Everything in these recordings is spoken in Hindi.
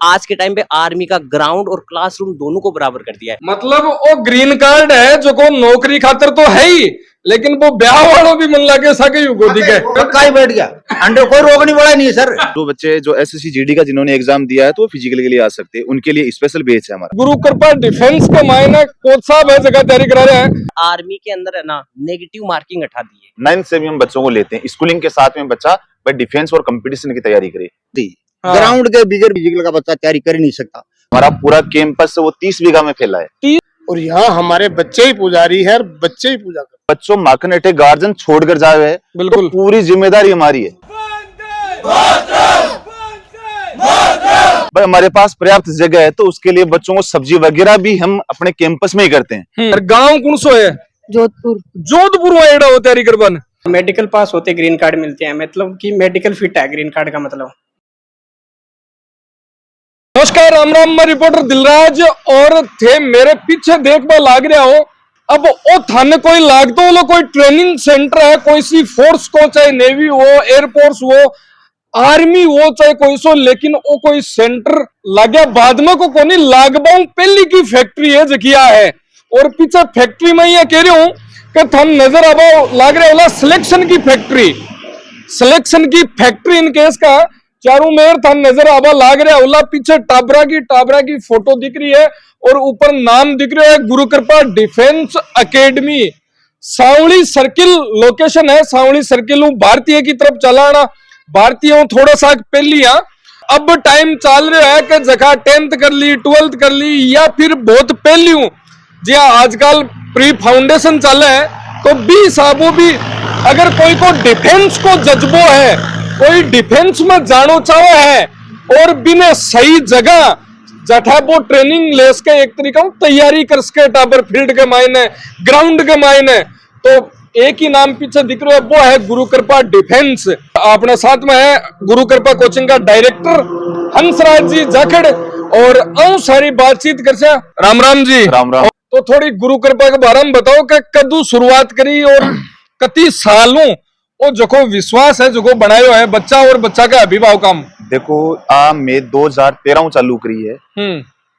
आज के टाइम पे आर्मी का ग्राउंड और क्लासरूम दोनों को बराबर कर दिया है। मतलब वो ग्रीन कार्ड है जो को नौकरी खातर तो है ही, लेकिन वो ब्याह वालों भी मन लगे सके गोदी के पक्का ही बैठ गया। अंडर कोई रोक नहीं पड़ा नहीं सर। जो बच्चे जो एसएससी जीडी का जिन्होंने एग्जाम दिया है तो फिजिकल के लिए आ सकते हैं, उनके लिए स्पेशल बेच है हमारा। गुरु कृपा डिफेंस का मायने कोच साहब है जगह तैयारी करा रहे हैं। आर्मी के अंदर है ना नेगेटिव मार्किंग हटा दी है। 9th से भी हम बच्चों को लेते हैं, स्कूलिंग के साथ में बच्चा डिफेंस और कंपटीशन की तैयारी करे। ग्राउंड के बिगैर फिजिकल का बच्चा तैयारी कर ही नहीं सकता। हमारा पूरा कैंपस वो 30 बीघा में फैला है और यहाँ हमारे बच्चे ही पुजारी है और बच्चे ही पूजा करते। बच्चों माखन अटे गार्जियन छोड़कर जाए है, बिल्कुल तो पूरी जिम्मेदारी हमारी है। भाई हमारे पास पर्याप्त जगह है तो उसके लिए बच्चों को सब्जी वगैरह भी हम अपने कैंपस में ही करते हैं। और गांव कौन सो है? जोधपुर में एड़ा हो तैयारी करबन। मेडिकल पास होते ग्रीन कार्ड मिलते हैं, मतलब कि मेडिकल फिट है ग्रीन कार्ड का मतलब। नमस्कार, राम राम, मैं रिपोर्टर दिलराज और थे मेरे पीछे देखबा लाग रहा हो। अब ओ थाने कोई लाग तो वो कोई ट्रेनिंग सेंटर है, कोई सी फोर्स को, चाहे नेवी हो, एयरफोर्स हो, आर्मी हो, चाहे कोई सो, लेकिन वो कोई सेंटर लाग्या बाद में को कोनी लागबाऊ पहली की फैक्ट्री है जकिया है। और पीछे फैक्ट्री में ये कह रही हूँ कि थम नजर अब लाग रहे होला सिलेक्शन की फैक्ट्री इन केस का चारों मेर था नजर आवा लाग रहा होला। पीछे टाबरा की फोटो दिख रही है और ऊपर नाम दिख रहा है गुरु कृपा डिफेंस एकेडमी। सांवली सर्किल लोकेशन है, सांवली सर्किल भारतीय की तरफ चलाना, भारतीय थोड़ा सा पहली। अब टाइम चल रहा है कि जगह 10th कर ली, 12th कर ली या फिर बहुत पहली हूं जी। आजकल प्री फाउंडेशन चल है तो भी साबो भी अगर कोई को डिफेंस को जज्बो है, कोई डिफेंस में जानो चाहे है और बिना सही जगह जठा वो ट्रेनिंग ले सके, एक तरीका तैयारी कर सके टाबर फील्ड के मायने, ग्राउंड के मायने, तो एक ही नाम पीछे दिख रहा है, वो है गुरु कृपा डिफेंस। अपने साथ में है गुरु कृपा कोचिंग का डायरेक्टर हंसराज जी जाखड़ और सारी बातचीत कर से। राम राम जी। राम राम। तो थोड़ी गुरु कृपा के बारे में बताओ कि कदू शुरुआत करी और कति सालों वो जो विश्वास है जो बनायो है बच्चा और बच्चा का अभिभावक। देखो मैं 2013 चालू करी है,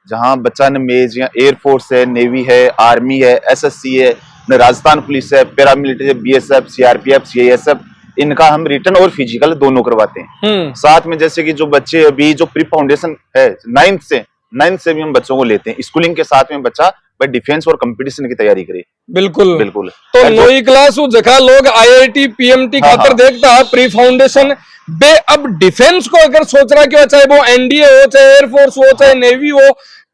जहाँ बच्चा ने मेज या एयरफोर्स है, नेवी है, आर्मी है, एसएससी है, राजस्थान पुलिस है, पैरामिलिट्री है, बीएसएफ, सीआरपीएफ, सीआईएसएफ, इनका हम रिटर्न और फिजिकल दोनों करवाते हैं। साथ में जैसे कि जो बच्चे अभी जो प्री फाउंडेशन है 9th से भी हम बच्चों को लेते हैं, स्कूलिंग के साथ में बच्चा डिफेंस और कंपटीशन की तैयारी करे। बिल्कुल बिल्कुल। तो नई क्लास जगह लोग आईआईटी पीएमटी खातर देखता है प्री फाउंडेशन बे। अब डिफेंस को अगर सोच रहा कि चाहे वो एनडीए हो, चाहे एयरफोर्स हो, चाहे नेवी हो,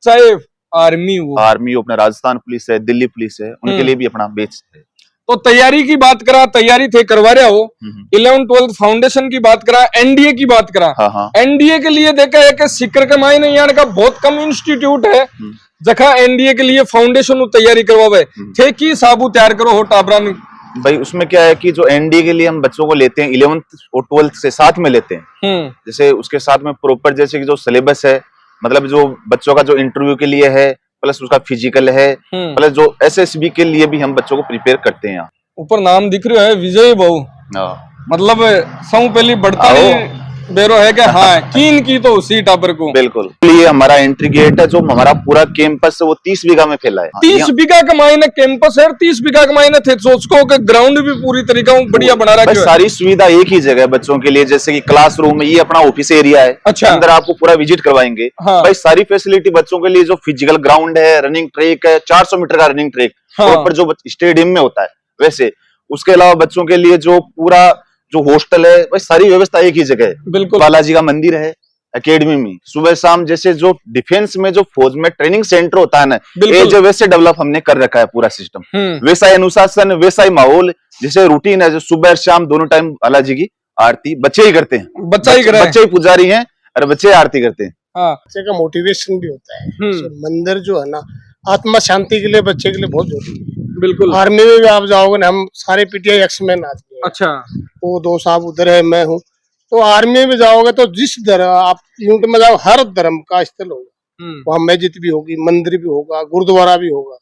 चाहे आर्मी हो, अपना राजस्थान पुलिस है, दिल्ली पुलिस है, उनके लिए भी अपना बेच है। तो तैयारी की बात करा, तैयारी थे करवा रहा हो, 11th 12th फाउंडेशन की बात करा, एनडीए की बात करा। एनडीए के लिए देखा है कि सिक्कर के मायने यहाँ का बहुत कम इंस्टीट्यूट है जखा एनडीए के लिए फाउंडेशन तैयारी करवावे थे कि साबू तैयार करो हो टाबरा में। भाई उसमें क्या है कि जो एनडीए के लिए हम बच्चों को लेते हैं 11th और 12th से साथ में लेते हैं, जैसे उसके साथ में प्रॉपर जैसे कि जो सिलेबस है, मतलब जो बच्चों का जो इंटरव्यू के लिए है, प्लस उसका फिजिकल है, प्लस जो एसएसबी के लिए भी हम बच्चों को प्रिपेयर करते हैं। ऊपर नाम दिख रहा है विजय बहु, मतलब सौ पहली बढ़ता बेरो है कि हाँ कीन की तो उसी टापर को। बिल्कुल। ये हमारा एंट्री गेट है, जो हमारा पूरा कैंपस है वो 30 बीघा में फैला है। 30 बीघा का मायने कैंपस है, 30 बीघा का मायने थे सोचो कि ग्राउंड भी पूरी तरीका बढ़िया बना रखा है। सारी सुविधा एक ही जगह है बच्चों के लिए, जैसे कि क्लासरूम है, ये अपना ऑफिस एरिया है। अच्छा। अंदर आपको पूरा विजिट करवाएंगे। भाई सारी फैसिलिटी बच्चों के लिए, जो फिजिकल ग्राउंड है, रनिंग ट्रैक है, 400 मीटर का रनिंग ट्रैक प्रॉपर जो स्टेडियम में होता है वैसे। उसके अलावा बच्चों के लिए जो पूरा जो हॉस्टल है, भाई सारी व्यवस्था एक ही जगह है। बिल्कुल। बालाजी का मंदिर है एकेडमी में, सुबह शाम जैसे जो डिफेंस में जो फौज में ट्रेनिंग सेंटर होता है ना, ये जो वैसे डेवलप हमने कर रखा है पूरा सिस्टम, वैसा ही अनुशासन, वैसा ही माहौल, जैसे रूटीन है, जो सुबह शाम दोनों टाइम बालाजी की आरती बच्चे ही करते हैं, बच्चे ही पुजारी हैं और बच्चे आरती करते हैं। बच्चे का मोटिवेशन भी होता है। मंदिर जो है ना आत्मा शांति के लिए बच्चे के लिए बहुत जरूरी है। बिल्कुल। आर्मी में भी आप जाओगे ना, हम सारे पीटीआई एक्समैन आदमी हैं। अच्छा। वो दो साहब उधर है, मैं हूँ, तो आर्मी में जाओगे तो जिस धर्म आप यूनिट में जाओ, हर धर्म का स्थल होगा, वहाँ मस्जिद भी होगी, मंदिर भी होगा, गुरुद्वारा भी होगा,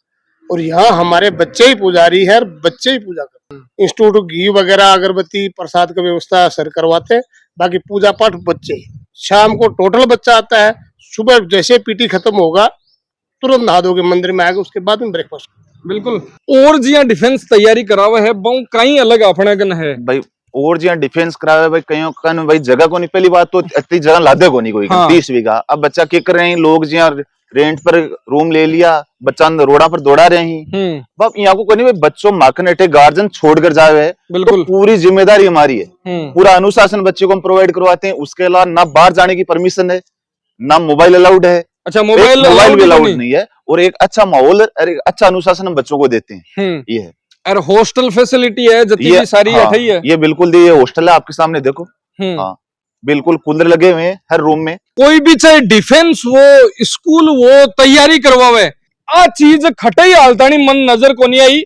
और यहाँ हमारे बच्चे ही पुजारी है और बच्चे ही पूजा करते हैं। इंस्टीट्यूट घी वगैरह अगरबत्ती प्रसाद का व्यवस्था सर करवाते हैं, बाकी पूजा पाठ बच्चे। शाम को टोटल बच्चा आता है सुबह जैसे पीटी खत्म होगा तुरंत नहा धो के मंदिर में आएगा, उसके बाद में ब्रेकफास्ट। बिल्कुल। और जिया डिफेंस तैयारी करावा है बहु कहीं अलग अपना कन है भाई, और जी डिफेंस करावे भाई, कहीं कन भाई जगह को नहीं, पहली बात तो इतनी जगह लादे को नहीं कोई, हाँ। 30 बीघा। अब बच्चा क्या कर रहे हैं लोग, जी रेंट पर रूम ले लिया, बच्चा रोड़ा पर दौड़ा रहे हैं। बाप यहाँ को कोई नहीं भाई, बच्चों माखन अटे गार्जियन छोड़कर जावे, बिल्कुल। तो पूरी जिम्मेदारी हमारी है, पूरा अनुशासन बच्चे को हम प्रोवाइड करवाते हैं। उसके अलावा ना बाहर जाने की परमिशन है, ना मोबाइल अलाउड है। अच्छा, मोबाइल भी अलाउड नहीं है, और एक अच्छा माहौल और एक अच्छा अनुशासन हम बच्चों को देते हैं, ये है। और हॉस्टल फैसिलिटी है जितनी भी सारी है। ये बिल्कुल ये हॉस्टल है आपके सामने देखो, हाँ बिल्कुल कूलर लगे हुए हैं हर रूम में। कोई भी चाहे डिफेंस वो स्कूल वो तैयारी करवावे, आ चीज खटे हालतानी मन नजर को नहीं आई।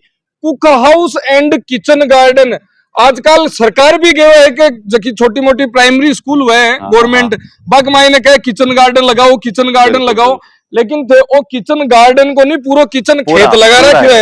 Cook house and kitchen garden आजकल सरकार भी गए है कि जकी छोटी मोटी प्राइमरी स्कूल हुए हैं गवर्नमेंट बाग मायने कहे किचन गार्डन लगाओ, किचन गार्डन लगाओ, लेकिन वो किचन गार्डन को नहीं, पूरा किचन खेत लगा रखे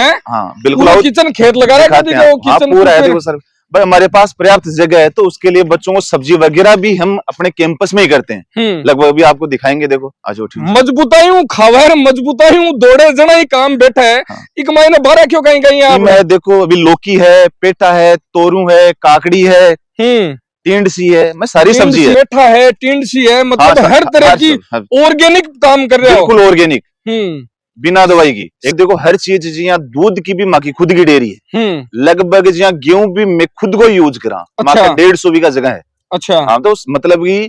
हैं। हाँ बिल्कुल, किचन खेत लगा रखे किचन पूरा है। देखो सर भाई, हमारे पास पर्याप्त जगह है, तो उसके लिए बच्चों को सब्जी वगैरह भी हम अपने कैंपस में ही करते हैं। लगभग अभी आपको दिखाएंगे, देखो आज मजबूताई हूँ खावर, मजबूताई हूँ दौड़े जना ही काम बैठा है। एक महीने बारह क्यों कहीं कहीं मैं देखो अभी लौकी है, पेठा है, तोरू है, काकड़ी है, टिंडसी है, मैं सारी सब्जी है, पेठा है, टिंडसी है, मतलब हर तरह की ऑर्गेनिक काम कर रहे हो, बिल्कुल ऑर्गेनिक, बिना दवाई की। एक देखो हर चीज जी, यहाँ दूध की भी माँ की खुद की डेयरी है, लगभग जी गेहूं भी मैं खुद को यूज करा। माँ का 150 बीघा जगह है। अच्छा, हाँ, तो मतलब की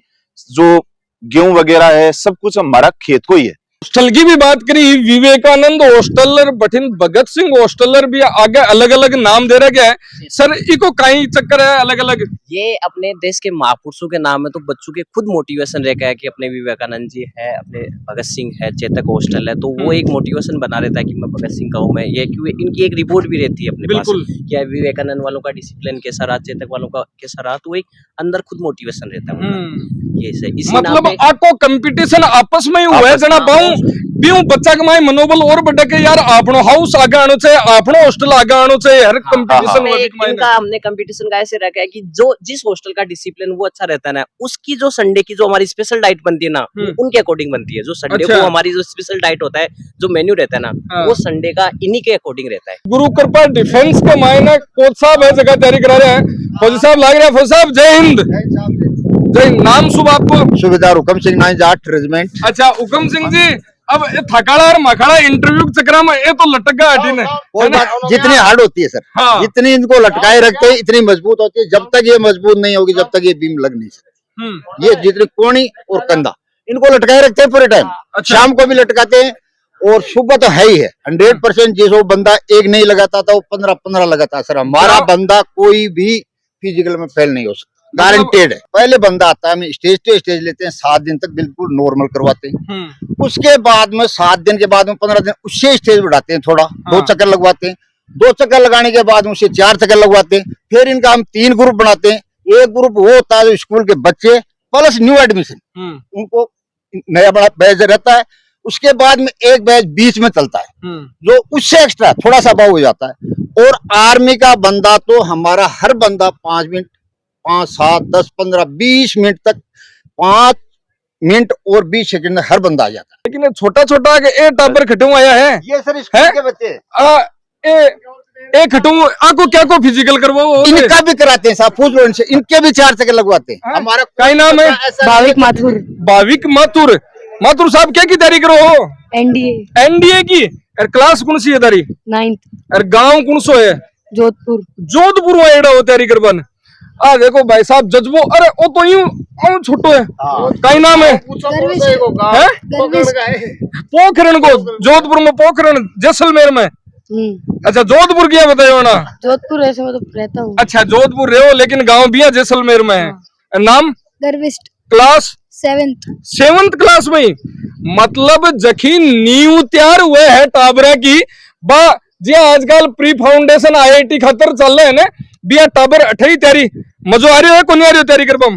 जो गेहूं वगैरह है सब कुछ हमारा खेत को ही है। हॉस्टल की भी बात करी, विवेकानंद हॉस्टल बठिन भगत सिंह हॉस्टल भी आगे अलग अलग नाम दे रहा है सर, इको कहीं चक्कर है अलग अलग? ये अपने देश के महापुरुषों के नाम है, तो बच्चों के खुद मोटिवेशन रहता है कि अपने विवेकानंद जी है, अपने भगत सिंह है, चेतक हॉस्टल है, तो वो एक मोटिवेशन बना रहता है कि मैं भगत सिंह का हूँ। मैं ये क्यों, इनकी एक रिपोर्ट भी रहती है अपने पास, क्या विवेकानंद वालों का डिसिप्लिन कैसा रहा, चेतक वालों का कैसा रहा, तो एक अंदर खुद मोटिवेशन रहता है। ये मतलब आपको कंपटीशन आपस में ही हुआ है जना पाऊं बीऊ बच्चा के माय मनोबल और बढ़े के यार आपनो हाउस आगे आनो चाहिए, आपनो हॉस्टल आगे आनो चाहिए, हर कंपटीशन इनका हमने कंपटीशन का ऐसे रखा है कि जो जिस हॉस्टल का डिसिप्लिन वो अच्छा रहता है ना, उसकी जो संडे की जो हमारी स्पेशल डाइट बनती है ना, उनके अकॉर्डिंग बनती है। जो संडे को हमारी जो स्पेशल डाइट होता है, जो मेन्यू रहता है ना, वो संडे का इन्हीं के अकॉर्डिंग रहता है। गुरु कृपा डिफेंस के मायने कोच साहब है जगह तैयारी करा रहे हैं, फौजी साहब लाग रहे हैं। फौजी साहब जय हिंद। जय हिंद। नाम शुभ आपको? सूबेदार हुक्म सिंह 9 रेजिमेंट। अच्छा हुक्म सिंह जी, अब थकाड़ा और मखाड़ा इंटरव्यू के चक्कर में ये तो लटक गया हटी ने। जितनी हार्ड होती है सर, हाँ। जितनी इनको लटकाए रखते हैं इतनी मजबूत होती है। जब तक ये मजबूत नहीं होगी, जब तक ये बीम लग नहीं सकती। ये जितनी कोणी और कंधा इनको लटकाए रखते हैं पूरे टाइम। अच्छा। शाम को भी लटकाते हैं, और सुबह तो है ही है 100%। जिस बंदा एक नहीं लगाता था वो 15 लगाता सर। हमारा बंदा कोई भी फिजिकल में फेल नहीं हो सकता, गारंटेड है। पहले बंदा आता है, हम स्टेज टू स्टेज लेते हैं, 7 दिन तक बिल्कुल नॉर्मल करवाते हैं। उसके बाद में 7 दिन के बाद में 15 दिन उससे स्टेज बढ़ाते हैं थोड़ा, 2 चक्कर लगवाते हैं। 2 चक्कर लगाने के बाद उसे 4 चक्कर लगवाते हैं। फिर इनका हम 3 ग्रुप बनाते हैं। एक ग्रुप वो होता है स्कूल के बच्चे प्लस न्यू एडमिशन, उनको नया बड़ा बैच रहता है। उसके बाद में एक बैच बीच में चलता है, जो उससे एक्स्ट्रा थोड़ा सा भाव हो जाता है। और आर्मी का बंदा तो हमारा हर बंदा 5 मिनट 5, 7, 10, 15, 20 मिनट तक 5 मिनट और 20 सेकंड में हर बंदा आ जाता है। लेकिन छोटा छोटा ए टाबर खटू आया है ये सर स्कूल के बच्चे ए खटू आपको क्या को फिजिकल करवाओ? इनका भी कराते हैं साहब, पूछ लो इनसे, इनके भी 4 चक्कर लगवाते हैं। हमारा क्या नाम है? भाविक माथुर। भाविक माथुर। माथुर साहब क्या की तैयारी करो हो? एनडीए। एनडीए की। और क्लास कौन सी है तारी? 9th। और गांव कौन सो है? जोधपुर। जोधपुर में एड़ा हो तैयारी करबन। आ देखो भाई साहब जज्बो, अरे वो तो यूं छोटो है। का नाम है? पोखरण को, जोधपुर में पोखरण, जैसलमेर में। अच्छा जोधपुर क्या बतायो ना? जोधपुर ऐसे मैं तो रहता हूँ। अच्छा जोधपुर रहे हो, लेकिन गांव भी है जैसलमेर में है। नाम? गर्विष्ठ। क्लास? 7th क्लास में। मतलब जखी नींव तैयार हुए है टाबरा की बा जी। आजकल प्री फाउंडेशन IIT खतर चल रहे हैं ना बिया टाबर अठई तैयारी। मजो आ रही है को नहीं आ रही तैयारी कर बम?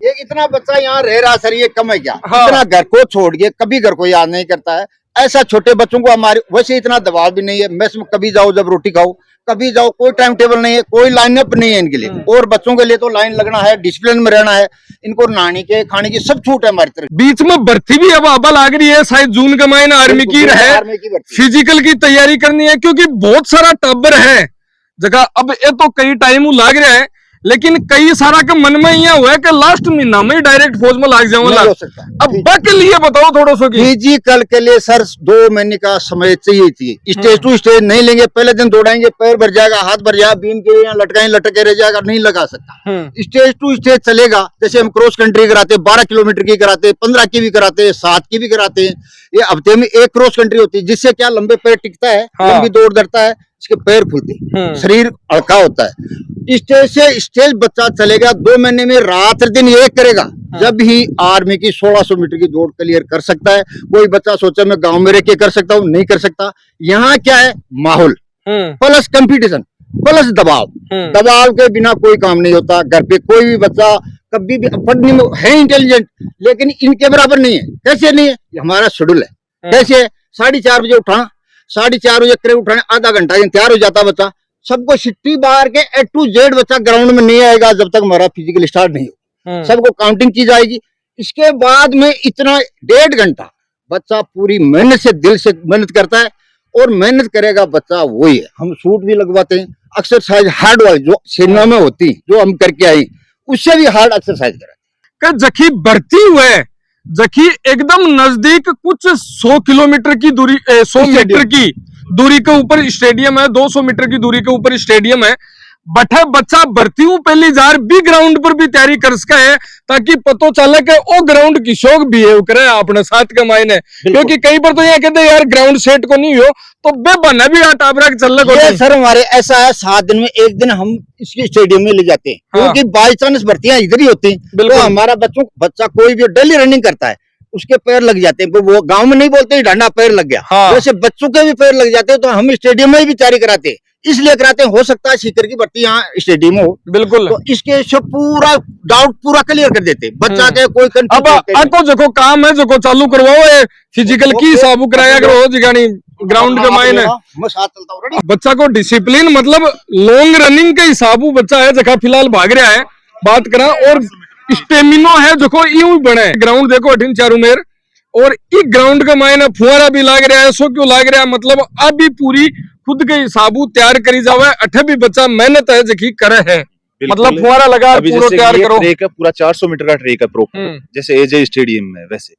ये इतना बच्चा यहाँ रह रहा सर, ये कम है क्या? हाँ। इतना घर को छोड़ के कभी घर को याद नहीं करता है। ऐसा छोटे बच्चों को हमारे वैसे इतना दबाव भी नहीं है, मेस में कभी जाओ जब रोटी खाओ, कभी जाओ, कोई टाइम टेबल नहीं है, कोई लाइन अप नहीं है इनके लिए। और बच्चों के लिए तो लाइन लगना है, डिसिप्लिन में रहना है, इनको नहाने के खाने की सब छूट है हमारी तरफ। बीच में भर्ती भी अब आबा लाग रही है, शायद जून के महीने आर्मी की है, आर्मी की भर्ती। फिजिकल की तैयारी करनी है, क्योंकि बहुत सारा टब्बर है जगह। अब ये तो कई टाइम लाग रहा है, लेकिन कई सारा के मन में यह हुआ है कि लास्ट महीना में डायरेक्ट फौज में लाग जाऊंगा। नहीं हो सकता। अब के लिए बताओ थोड़ा सा की फिजिकल के लिए सर 2 महीने का समय चाहिए थी। स्टेज टू स्टेज नहीं लेंगे, पहले दिन दौड़ाएंगे, पैर भर जाएगा, हाथ भर जाएगा, बीम के यहाँ लटके रह जाएगा, नहीं लगा सकता। स्टेज टू स्टेज चलेगा, जैसे हम क्रॉस कंट्री कराते, 12 किलोमीटर की कराते, 15 की भी कराते, 7 की भी कराते हैं। ये हफ्ते में एक क्रॉस कंट्री होती है, जिससे क्या लंबे पैर टिकता है, लंबी दौड़ धरता है, इसके पैर खुलते, शरीर हल्का होता है। स्टेज से स्टेज बच्चा चलेगा, 2 महीने में रात दिन ये करेगा, जब ही आर्मी की 1600 मीटर की दौड़ क्लियर कर सकता है। कोई बच्चा सोचा मैं गांव में रह के कर सकता हूँ, नहीं कर सकता। यहाँ क्या है, माहौल प्लस कंपटीशन प्लस दबाव। दबाव के बिना कोई काम नहीं होता। घर पे कोई भी बच्चा कभी भी पढ़ने में है इंटेलिजेंट, लेकिन इनके बराबर नहीं है। कैसे नहीं है, ये हमारा शेड्यूल है। कैसे 4:30 बजे उठाना, 4:30 बजे करीब उठाने, आधा घंटा तैयार हो जाता बच्चा। सबको सिट्टी बाहर के A to Z बच्चा ग्राउंड में नहीं आएगा जब तक हमारा फिजिकल स्टार्ट नहीं हो। सबको काउंटिंग की जाएगी। इसके बाद में इतना 1.5 घंटा बच्चा पूरी मेहनत से, दिल से मेहनत करता है, और मेहनत करेगा बच्चा वही है। हम शूट भी लगवाते हैं, एक्सरसाइज हार्ड वाली जो सिनेमा में होती, जो हम करके आई, उससे भी हार्ड एक्सरसाइज कराते। जखी भर्ती हुए, जखी एकदम नजदीक कुछ 100 किलोमीटर की दूरी, 100 मीटर की दूरी के ऊपर स्टेडियम है, 200 मीटर की दूरी के ऊपर स्टेडियम है। बठे बच्चा भर्ती हूँ पहली जार भी ग्राउंड पर भी तैयारी कर सका है, ताकि पतो चले कि वो ग्राउंड की शौक भी है करे अपने साथ के मायने। क्योंकि कई बार तो यहाँ कहते यार ग्राउंड सेट को नहीं हो, तो बेबना भी टाबरा के चलने को। सर हमारे ऐसा है, 7 दिन में 1 दिन हम इसके स्टेडियम में ले जाते हैं, क्योंकि बाई चांस भर्तियां इधर ही होती हैं। तो हमारा बच्चा कोई भी डेली रनिंग करता है, उसके पैर लग जाते हैं। वो गांव में नहीं बोलते डांडा पैर लग गया, वैसे बच्चों के भी पैर लग जाते हैं। तो हम स्टेडियम में भी तैयारी कराते हैं, इसलिए कराते हैं। हो सकता है सीकर की भर्ती यहाँ स्टेडियम हो, बिल्कुल, तो इसके से पूरा डाउट पूरा क्लियर कर देते हैं बच्चा के। कोई अब आपको जो काम है जो चालू करवाओ, फिजिकल की साबू कराया करो जिगानी ग्राउंड के मायने। मैं साथ चलता हूँ। बच्चा को डिसिप्लिन मतलब लॉन्ग रनिंग के हिसाबू बच्चा है जगह फिलहाल भाग रहा है, बात करा। और स्टेमिनो है जो यूं बने। ग्राउंड देखो अठीन चारू मेर, और इस ग्राउंड के मायने फुहारा भी लाग रहा है, सो क्यों लाग रहा है, मतलब अभी पूरी खुद के हिसाबू तैयार करी जावे। अठे भी बच्चा मेहनत है जखी करे है, मतलब फुहारा लगा पूरा तैयार करो। ट्रैक है पूरा 400 मीटर का ट्रैक है प्रॉपर, जैसे एजे स्टेडियम में वैसे।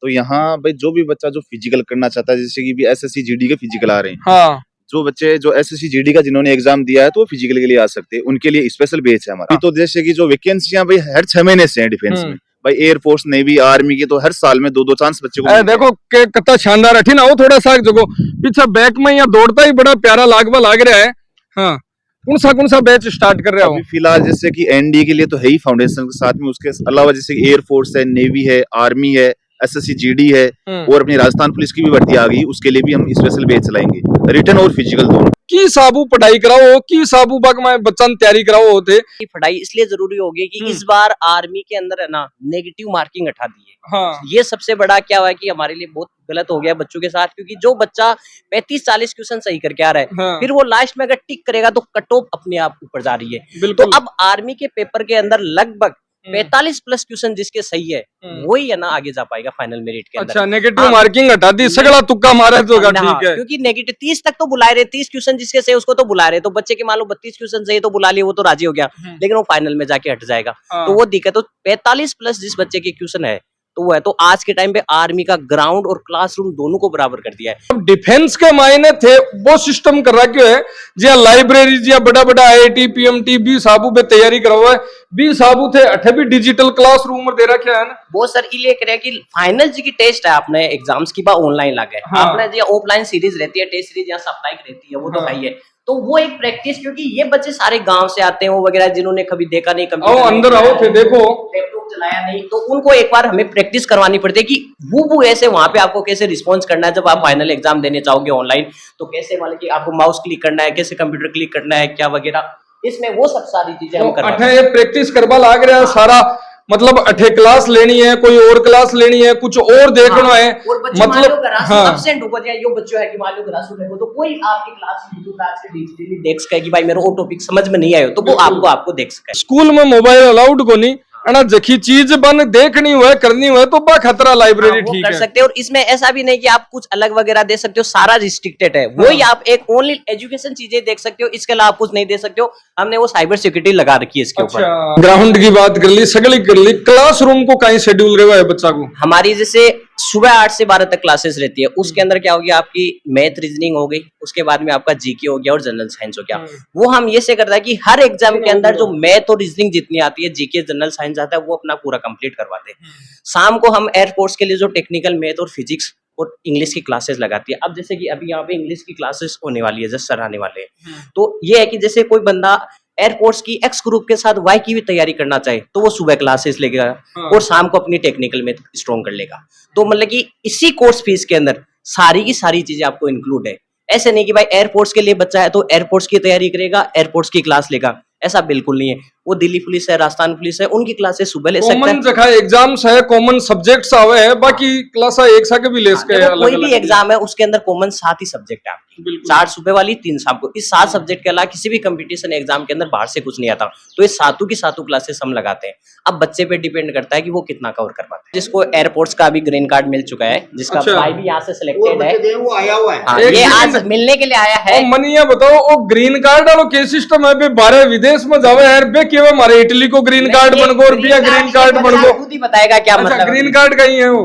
तो यहाँ भाई जो भी बच्चा जो फिजिकल करना चाहता है, जैसे कि भी SSC GD के फिजिकल आ रहे हैं, हाँ, जो बच्चे जो SSC GD का जिन्होंने एग्जाम दिया है तो वो फिजिकल के लिए आ सकते हैं, उनके लिए स्पेशल बैच है हमारा। तो जैसे कि जो वैकेंसियां भाई हर 6 महीने से है डिफेंस में, भाई एयरफोर्स, नेवी, आर्मी की, तो हर साल में 2-2 चांस बच्चे को। देखो कितना शानदार है ना। वो थोड़ा सा जो पीछे बैक में यहाँ दौड़ता ही बड़ा प्यारा लाग रहा है। हाँ, कौन सा बैच स्टार्ट कर रहे हो? फिलहाल जैसे कि NDA के लिए तो है ही फाउंडेशन के साथ में, उसके अलावा जैसे एयरफोर्स है, नेवी है, आर्मी है, SSC GD है, और अपनी राजस्थान पुलिस की भी भर्ती आ गई, उसके लिए भी हम स्पेशल बैच चलाएंगे, रिटर्न और फिजिकल दोनों। की साबू पढ़ाई कराओ, की साबू बाग में बच्चा तैयारी कराओ होते। पढ़ाई इसलिए जरूरी होगी कि इस बार आर्मी के अंदर है ना नेगेटिव मार्किंग हटा दी है। हाँ। ये सबसे बड़ा क्या हुआ है कि हमारे लिए बहुत गलत हो गया बच्चों के साथ, क्योंकि जो बच्चा 35-40 क्वेश्चन सही करके आ रहा है, हाँ। फिर वो लास्ट में अगर टिक करेगा तो कट ऑफ अपने आप ऊपर जा रही है। तो अब आर्मी के पेपर के अंदर लगभग 45+ क्वेश्चन जिसके सही है वही है ना आगे जा पाएगा फाइनल मेरिट के अंदर। अच्छा, नेगेटिव मार्किंग हटा दी, सगला तुक्का मारा तो ठीक है। क्योंकि नेगेटिव 30 तक तो बुला रहे, 30 क्वेश्चन जिसके सही उसको तो बुला रहे, तो बच्चे के मान लो 32 क्वेश्चन सही तो बुला लिए, वो तो राजी हो गया, लेकिन वो फाइनल में जाके हट जाएगा। तो वो दिक्कत। तो 45+ जिस बच्चे के क्वेश्चन है तो वो है। तो आज के टाइम पे आर्मी का ग्राउंड और क्लासरूम दोनों को बराबर कर दिया है। अब डिफेंस के मायने थे वो सिस्टम कर रहा क्यों है, जिया लाइब्रेरी जिया बड़ा IIT PMT भी साबू पे तैयारी करवा है, भी साबू थे अठे भी डिजिटल क्लासरूम दे रखा है ना। वो सर इलिए करे कि फाइनल जी की टेस्ट है आपने एग्जाम्स की बात ऑनलाइन लगे, आपने जी ऑफलाइन सीरीज रहती है, टेस्ट सीरीज या साप्ताहिक रहती है, वो तो है। तो वो एक प्रैक्टिस, क्योंकि ये बच्चे सारे गांव से आते हैं वो वगैरह, जिन्होंने कभी देखा नहीं, कंप्यूटर अंदर आओ थे देखो, लैपटॉप चलाया नहीं, तो उनको एक बार हमें प्रैक्टिस करवानी पड़ती है कि वो ऐसे वहां पे आपको कैसे रिस्पॉन्स करना है जब आप फाइनल एग्जाम देने चाहोगे ऑनलाइन, तो कैसे मतलब कि आपको माउस क्लिक करना है, कैसे कंप्यूटर क्लिक करना है, क्या वगैरह, इसमें वो सब सारी चीजें हम करवाते हैं। प्रैक्टिस करवा लाग रहा है सारा। मतलब 8 क्लास लेनी है, कोई और क्लास लेनी है, कुछ और देखना है, और बच्चे मान लो मतलब ग्रास हाँ एब्सेंट हो गया, यो बच्चों है कि मान लो ग्रास हो तो कोई आपकी क्लास यूट्यूब से डिजिटली देख सके कि भाई मेरे वो टॉपिक समझ में नहीं आयो तो वो आपको देख सके। स्कूल में मोबाइल अलाउड को नहीं अना जखी चीज बन देखनी हुआ करनी हुआ तो बा खतरा लाइब्रेरी वो ठीक कर है। सकते हैं। और इसमें ऐसा भी नहीं कि आप कुछ अलग वगैरह दे सकते हो, सारा रिस्ट्रिक्टेड है। वही आप एक ओनली एजुकेशन चीजें देख सकते हो, इसके अलावा आप कुछ नहीं दे सकते हो। हमने वो साइबर सिक्योरिटी लगा रखी है इसके ऊपर। अच्छा, ग्राउंड की बात कर ली, सगली कर ली, क्लासरूम को कहीं शेड्यूल रहा है बच्चा को? हमारी जैसे सुबह 8 से 12 तक क्लासेस रहती है, उसके अंदर क्या हो गया आपकी मैथ रीजनिंग हो गई, उसके बाद में आपका जीके हो गया और जनरल साइंस हो गया। वो हम ये से करता है कि हर एग्जाम के अंदर जो मैथ और रीजनिंग जितनी आती है, जीके जनरल साइंस आता है, वो अपना पूरा कंप्लीट करवाते हैं। शाम को हम एयरफोर्स के लिए जो टेक्निकल मैथ और फिजिक्स और इंग्लिश की क्लासेस लगाती है। अब जैसे कि अभी यहाँ पे इंग्लिश की क्लासेस होने वाली है, जस्ट सर आने वाले हैं, तो ये है कि जैसे कोई बंदा एयरफोर्स की एक्स ग्रुप के साथ वाई की भी तैयारी करना चाहे तो वो सुबह क्लासेस लेगा और शाम को अपनी टेक्निकल में स्ट्रॉन्ग कर लेगा। तो मतलब कि इसी कोर्स फीस के अंदर सारी की सारी चीजें आपको इंक्लूड है। ऐसे नहीं कि भाई एयरफोर्स के लिए बच्चा है तो एयरफोर्स की तैयारी करेगा, एयरफोर्स की क्लास लेगा, ऐसा बिल्कुल नहीं है। वो दिल्ली पुलिस है, राजस्थान पुलिस है, उनकी क्लासेस सुबह ले सकता है। कॉमन जगह एग्जाम्स है, कॉमन सब्जेक्ट्स आवे है, बाकी क्लास एक सा के भी ले सके। कोई भी एग्जाम है उसके अंदर कॉमन 7 ही सब्जेक्ट है आपकी, 4 सुबह वाली 3 शाम को। इस 7 सब्जेक्ट के अलावा किसी भी कंपटीशन एग्जाम के अंदर बाहर से कुछ नहीं आता, तो ये 7 की 7 क्लासेस हम लगाते हैं। अब बच्चे पे डिपेंड करता है कि वो कितना कवर कर पाते हैं। जिसको एयरपोर्ट्स का अभी ग्रीन कार्ड मिल चुका है, जिसका भाई भी यहाँ से सिलेक्टेड है, वो आया हुआ है। हाँ, ये आज मिलने के लिए आया है। मनिया बताओ, वो ग्रीन कार्ड वालों के सिस्टम है बे, बारह विदेश में जावे यार बे, केवल हमारे इटली को ग्रीन कार्ड बन गो और बिया ग्रीन कार्ड बन गो। खुद ही बताएगा क्या अच्छा, मतलब। ग्रीन कार्ड कहीं है वो?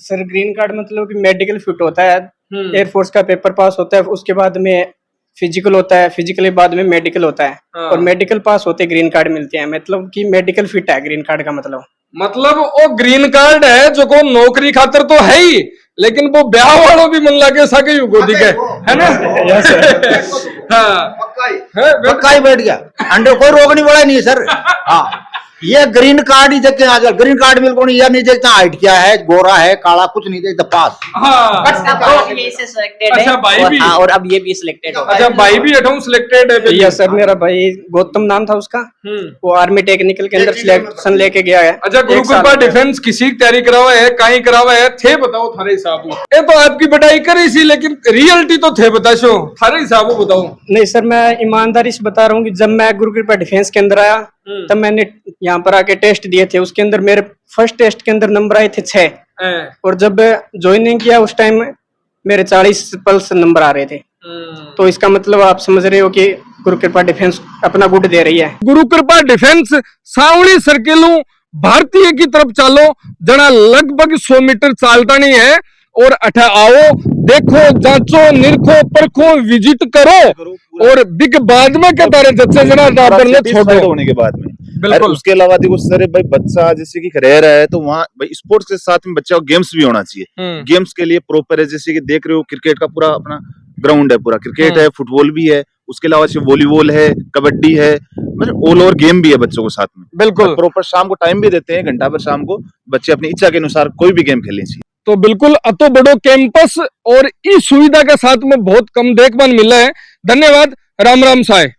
सर ग्रीन कार्ड मतलब कि मेडिकल फिट होता है, एयरफोर्स का पेपर पास होता है, उसके बाद में फिजिकल होता है, फिजिकल के बाद में मेडिकल होता है, और मेडिकल पास होते ग्रीन कार्ड मिलते हैं। मतलब कि मेडिकल फिट है ग्रीन कार्ड का मतलब वो ग्रीन कार्ड है जो को नौकरी खातर तो है ही, लेकिन वो ब्याह वालों भी मन लागे सके युगो दिखे, है ना? हाँ, पक्का ही बैठ गया, अंडे कोई रोकने वाला नहीं है सर। हाँ, ये ग्रीन कार्ड ही देखते हैं आजकल। ग्रीन कार्ड बिल्कुल नहीं, यह नहीं देखता हाइट क्या है, गोरा है, काला, कुछ नहीं देखता, पास। हाँ, ये से सिलेक्टेड है। अच्छा, भाई भी? और अब ये भी सिलेक्टेड होगा। अच्छा, भाई भी अठों सिलेक्टेड है? यस सर, मेरा भाई गौतम नाम था उसका, वो आर्मी टेक्निकल के अंदर सिलेक्शन लेके गया है। अच्छा, गुरु कृपा डिफेंस किसी की तैयारी करावा है, कहीं करावा है, थे बताओ थारे हिसाब। ये तो आपकी बटाई करी सी, लेकिन रियलिटी तो थे बता शो, थारे हिसाब बताओ। नहीं सर, मैं ईमानदारी से बता रहा हूँ कि जब मैं गुरु कृपा डिफेंस के अंदर आया तब मैंने यहाँ पर आके टेस्ट दिए थे। उसके अंदर मेरे फर्स्ट टेस्ट के अंदर नंबर आए थे 6, और जब ज्वाइनिंग किया उस टाइम मेरे 40+ नंबर आ रहे थे। तो इसका मतलब आप समझ रहे हो कि गुरु कृपा डिफेंस अपना गुड दे रही है। गुरु कृपा डिफेंस सावड़ी सर्किलू भारतीय की तरफ चालो, जना लगभग 100 मीटर चालता नहीं है, और अठा आओ, देखो, जांचो, निरखो, परखो, विजिट करो, और बिग बाद में क्या तारे जच्चे जना छोड़ो होने के बाद में। बिल्कुल। उसके अलावा देखो सर, भाई बच्चा जैसे कि रह रहा है तो वहाँ भाई स्पोर्ट्स के साथ में बच्चा को गेम्स भी होना चाहिए। गेम्स के लिए प्रॉपर है, जैसे कि देख रहे हो क्रिकेट का पूरा अपना ग्राउंड है, पूरा क्रिकेट है, फुटबॉल भी है, उसके अलावा वॉलीबॉल है, कबड्डी है, मतलब ऑल ओवर गेम भी है बच्चों को साथ में। बिल्कुल, प्रॉपर शाम को टाइम भी देते हैं, घंटा भर शाम को बच्चे अपनी इच्छा के अनुसार कोई भी गेम खेलने चाहिए। तो बिल्कुल अतो बड़ो कैंपस और इस सुविधा के साथ में बहुत कम देखभाल मिला है। धन्यवाद, राम राम साय।